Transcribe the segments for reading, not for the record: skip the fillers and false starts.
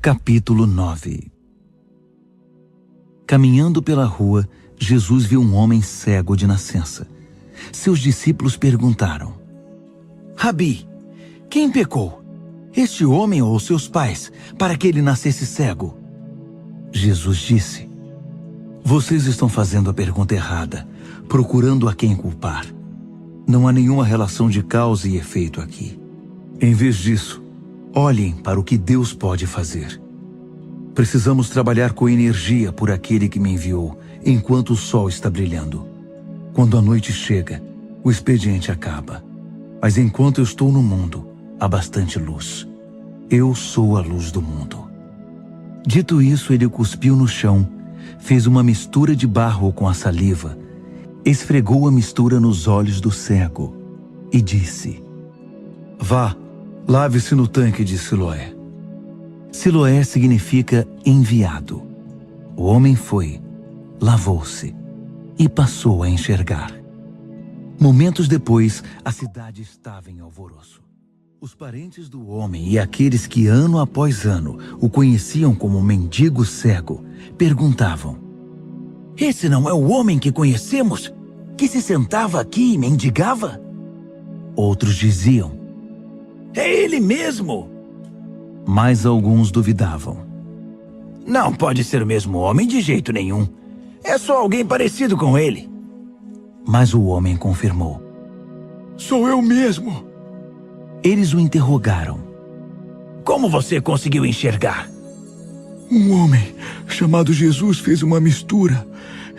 Capítulo 9. Caminhando pela rua, Jesus viu um homem cego de nascença. Seus discípulos perguntaram: Rabi, quem pecou? Este homem ou seus pais, para que ele nascesse cego? Jesus disse: Vocês estão fazendo a pergunta errada, procurando a quem culpar. Não há nenhuma relação de causa e efeito aqui. Em vez disso, olhem para o que Deus pode fazer. Precisamos trabalhar com energia por aquele que me enviou, enquanto o sol está brilhando. Quando a noite chega, o expediente acaba. Mas enquanto eu estou no mundo, há bastante luz. Eu sou a luz do mundo. Dito isso, ele cuspiu no chão, fez uma mistura de barro com a saliva, esfregou a mistura nos olhos do cego e disse: Vá, lave-se no tanque de Siloé. Siloé significa enviado. O homem foi, lavou-se e passou a enxergar. Momentos depois, a cidade estava em alvoroço. Os parentes do homem e aqueles que ano após ano o conheciam como mendigo cego perguntavam: Esse não é o homem que conhecemos, que se sentava aqui e mendigava? Outros diziam: É ele mesmo! Mas alguns duvidavam. Não pode ser o mesmo homem de jeito nenhum. É só alguém parecido com ele. Mas o homem confirmou: Sou eu mesmo. Eles o interrogaram: Como você conseguiu enxergar? Um homem chamado Jesus fez uma mistura,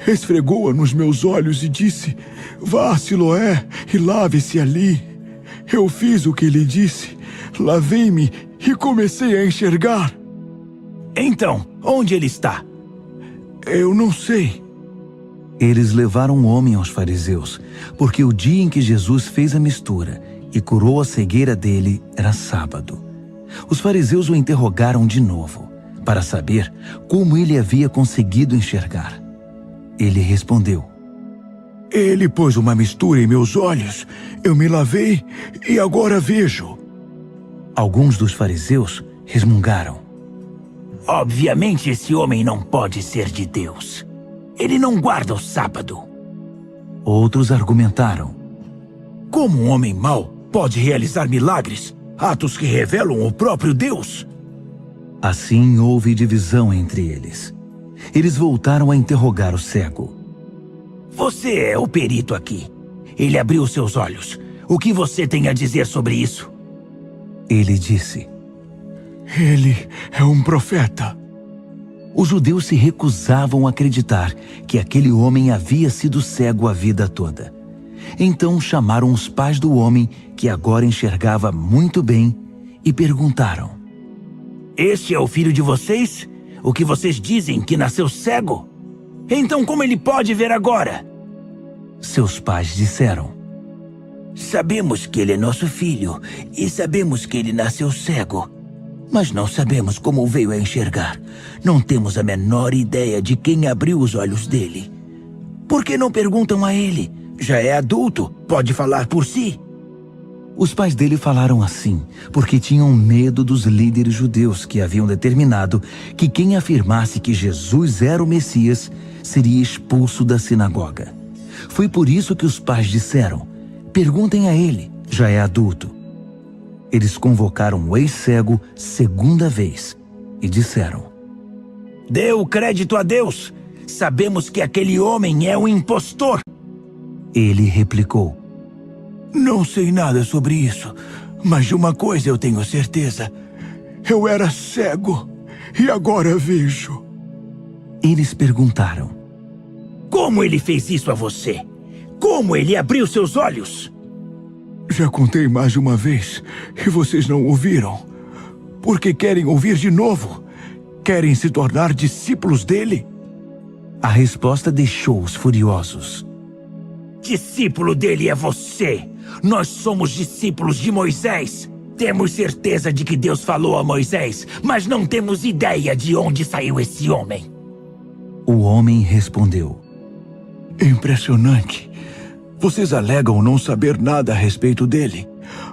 esfregou-a nos meus olhos e disse: Vá a Siloé e lave-se ali. Eu fiz o que ele disse, lavei-me e comecei a enxergar. Então, onde ele está? Eu não sei. Eles levaram o homem aos fariseus, porque o dia em que Jesus fez a mistura e curou a cegueira dele era sábado. Os fariseus o interrogaram de novo, para saber como ele havia conseguido enxergar. Ele respondeu: Ele pôs uma mistura em meus olhos, eu me lavei e agora vejo. Alguns dos fariseus resmungaram: Obviamente esse homem não pode ser de Deus. Ele não guarda o sábado. Outros argumentaram: Como um homem mau pode realizar milagres, atos que revelam o próprio Deus? Assim houve divisão entre eles. Eles voltaram a interrogar o cego: Você é o perito aqui. Ele abriu seus olhos. O que você tem a dizer sobre isso? Ele disse: Ele é um profeta. Os judeus se recusavam a acreditar que aquele homem havia sido cego a vida toda. Então chamaram os pais do homem, que agora enxergava muito bem, e perguntaram: Este é o filho de vocês? O que vocês dizem que nasceu cego? Então como ele pode ver agora? Seus pais disseram: Sabemos que ele é nosso filho e sabemos que ele nasceu cego. Mas não sabemos como veio a enxergar. Não temos a menor ideia de quem abriu os olhos dele. Por que não perguntam a ele? Já é adulto, pode falar por si. Os pais dele falaram assim, porque tinham medo dos líderes judeus que haviam determinado que quem afirmasse que Jesus era o Messias seria expulso da sinagoga. Foi por isso que os pais disseram: Perguntem a ele, já é adulto. Eles convocaram o ex-cego segunda vez e disseram: Dê o crédito a Deus. Sabemos que aquele homem é um impostor. Ele replicou: Não sei nada sobre isso, mas de uma coisa eu tenho certeza. Eu era cego e agora vejo. Eles perguntaram: Como ele fez isso a você? Como ele abriu seus olhos? Já contei mais de uma vez e vocês não ouviram. Porque querem ouvir de novo? Querem se tornar discípulos dele? A resposta deixou-os furiosos. Discípulo dele é você. Nós somos discípulos de Moisés. Temos certeza de que Deus falou a Moisés, mas não temos ideia de onde saiu esse homem. O homem respondeu: Impressionante. Vocês alegam não saber nada a respeito dele,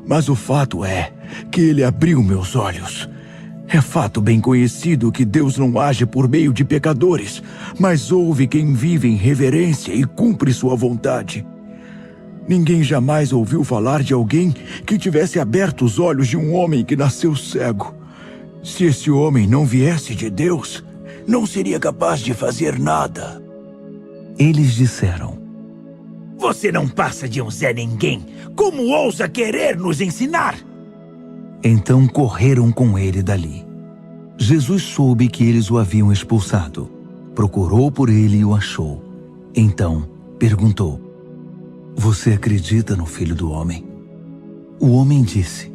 mas o fato é que ele abriu meus olhos. É fato bem conhecido que Deus não age por meio de pecadores, mas ouve quem vive em reverência e cumpre sua vontade. Ninguém jamais ouviu falar de alguém que tivesse aberto os olhos de um homem que nasceu cego. Se esse homem não viesse de Deus, não seria capaz de fazer nada. Eles disseram: Você não passa de um Zé Ninguém. Como ousa querer nos ensinar? Então correram com ele dali. Jesus soube que eles o haviam expulsado. Procurou por ele e o achou. Então perguntou: Você acredita no Filho do Homem? O homem disse: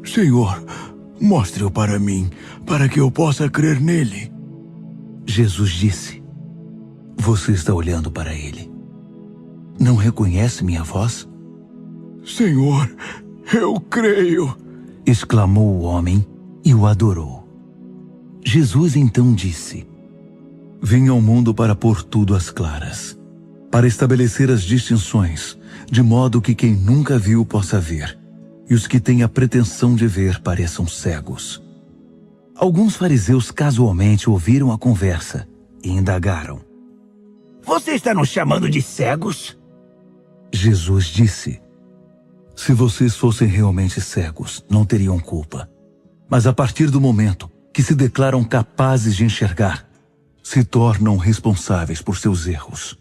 Senhor, mostre-o para mim, para que eu possa crer nele. Jesus disse: Você está olhando para ele. Não reconhece minha voz? Senhor, eu creio, exclamou o homem e o adorou. Jesus então disse: Vim ao mundo para pôr tudo às claras, para estabelecer as distinções, de modo que quem nunca viu possa ver, e os que têm a pretensão de ver pareçam cegos. Alguns fariseus casualmente ouviram a conversa e indagaram: Você está nos chamando de cegos? Jesus disse: Se vocês fossem realmente cegos, não teriam culpa. Mas a partir do momento que se declaram capazes de enxergar, se tornam responsáveis por seus erros.